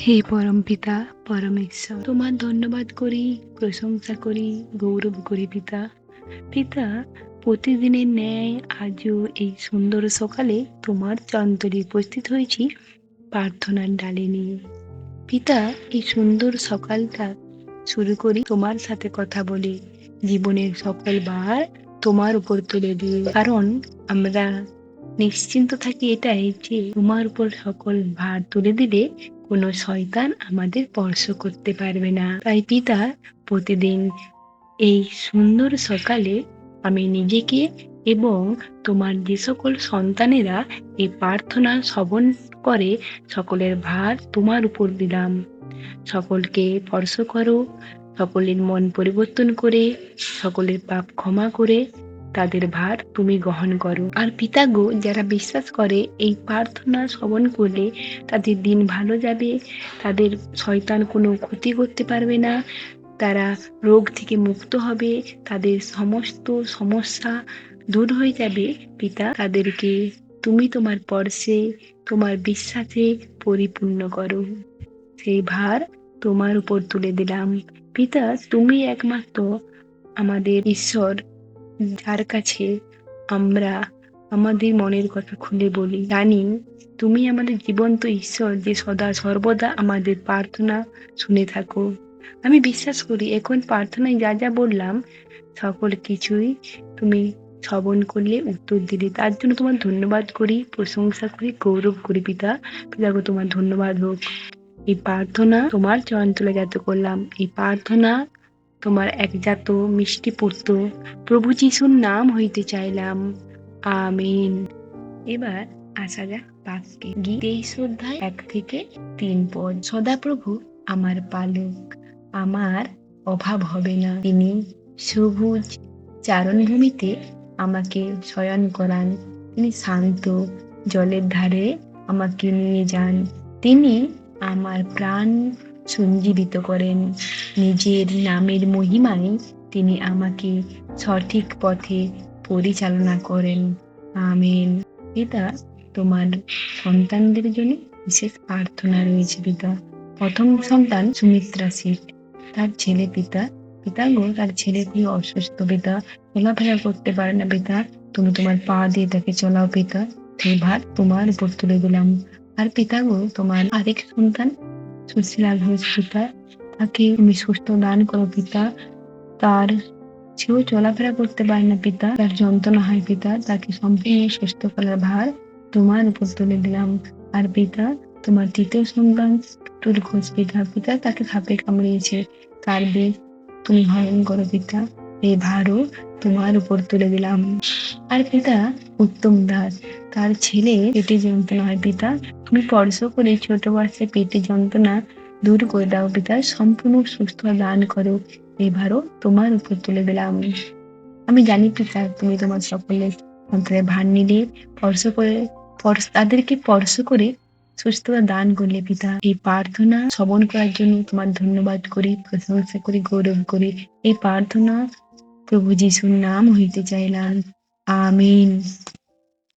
হে পরম পিতা পরমেশ্বর, তোমার ধন্যবাদ করি, প্রশংসা করি, গৌরব করি পিতা। পিতা, প্রতিদিনের ন্যায় আজও এই সুন্দর সকালে তোমার চরণতলে উপস্থিত হয়েছি প্রার্থনার ডালে নিয়ে। পিতা, এই সুন্দর সকালটা শুরু করি তোমার সাথে কথা বলে, জীবনের সকল ভার তোমার উপর তুলে দিয়ে। কারণ আমরা নিশ্চিন্ত থাকি এটাই যে তোমার উপর সকল ভার তুলে দিলে কোনো শয়তান আমাদের স্পর্শ করতে পারবে না। তাই পিতা, প্রতিদিন এই সুন্দর সকালে আমি নিজেকে এবং তোমার যে সকল সন্তানেরা এই প্রার্থনা শ্রবণ করে সকলের ভার তোমার উপর দিলাম। সকলকে স্পর্শ করো, সকলের মন পরিবর্তন করে, সকলের পাপ ক্ষমা করে তাদের ভার তুমি গ্রহণ করো। আর পিতা গো, যারা বিশ্বাস করে এই প্রার্থনা শ্রবণ করলে তাদের দিন ভালো যাবে, তাদের শয়তান কোনো ক্ষতি করতে পারবে না, তারা রোগ থেকে মুক্ত হবে, তাদের সমস্ত সমস্যা দূর হয়ে যাবে, পিতা তাদেরকে তুমি তোমার পরশে, তোমার বিশ্বাসে পরিপূর্ণ করো। সেই ভার তোমার উপর তুলে দিলাম। পিতা, তুমি একমাত্র আমাদের ঈশ্বর, যার কাছে আমরা আমাদের মনের কথা খুলে বলি। জানি তুমি আমাদের জীবন্ত ঈশ্বর, যে সদা সর্বদা আমাদের প্রার্থনা শুনে থাকো। আমি বিশ্বাস করি এখন প্রার্থনায় যা যা বললাম সকল কিছুই তুমি শ্রবণ করলে উত্তর দিলে, তার জন্য তোমার ধন্যবাদ করি, প্রশংসা করি, গৌরব করি পিতা। পিতাগো, তোমার ধন্যবাদ হোক। এই প্রার্থনা তোমার চরণ তুলে যাতে করলাম, এই প্রার্থনা তোমার একজাত মিষ্টি পুত্র প্রভু যিশুর নাম হইতে চাইলাম, আমিন। এবার আসা যাক বাক্যে। গীত 23 অধ্যায় 1 থেকে 3 পদ। সদাপ্রভু আমার পালক, আমার অভাব হবে না। তিনি সবুজ চারণভূমিতে আমাকে শয়ন করান, তিনি শান্ত জলের ধারে আমাকে নিয়ে যান। তিনি আমার প্রাণ সঞ্জীবিত করেন, নিজের নামের মহিমায় তিনি আমাকে সঠিক পথে পরিচালনা করেন, আমিন। পিতা, তোমার সন্তানদের জন্য বিশেষ প্রার্থনা রয়েছে পিতা। প্রথম সন্তান সুমিত্রা সিট, তার ছেলে পিতা। পিতা গো, তার ছেলে খুবই অসুস্থ পিতা, চলাফেরা করতে পারে না পিতা, তুমি তোমার পা দিয়ে তাকে চলাও পিতা। সেই ভার তোমার উপর তুলে দিলাম। আর পিতা গো, তোমার আরেক সন্তান সুশীলা ঘোষ পিতা, তাকে তুমি সুস্থ দান করো পিতা। তার সেও চলাফেরা করতে পারে না পিতা, তার যন্ত্রণা হয় পিতা, তাকে সম্পূর্ণ সুস্থ করার ভার তোমার উপর তুলে দিলাম। আর পিতা, তোমার তৃতীয় সন্তান টুটুল ঘোষ পিতা, পিতা তাকে সাপে কামড়িয়েছে, তার বিষ তুমি হরণ করো পিতা, এই ভারও তোমার উপর তুলে দিলাম। আর পিতা, উত্তম দাস, তার ছেলে পেটে যন্ত্রণা হয় পিতা, তুমি স্পর্শ করে ছোট বয়সে পেটে যন্ত্রণা দূর করে দাও পিতা, সম্পূর্ণ সুস্থ দান করো, এই ভারও তোমার উপর তুলে দিলাম। আমি জানি পিতা, তুমি তোমার সকলের সন্তানের ভার নিলে তাদেরকে স্পর্শ করে সুস্থতা দান করলে পিতা। এই প্রার্থনা শ্রবণ করার জন্য তোমার ধন্যবাদ করি, প্রশংসা করি, গৌরব করি। এই প্রার্থনা প্রভু যিশুর নাম হইতে চাইলাম, আমিন।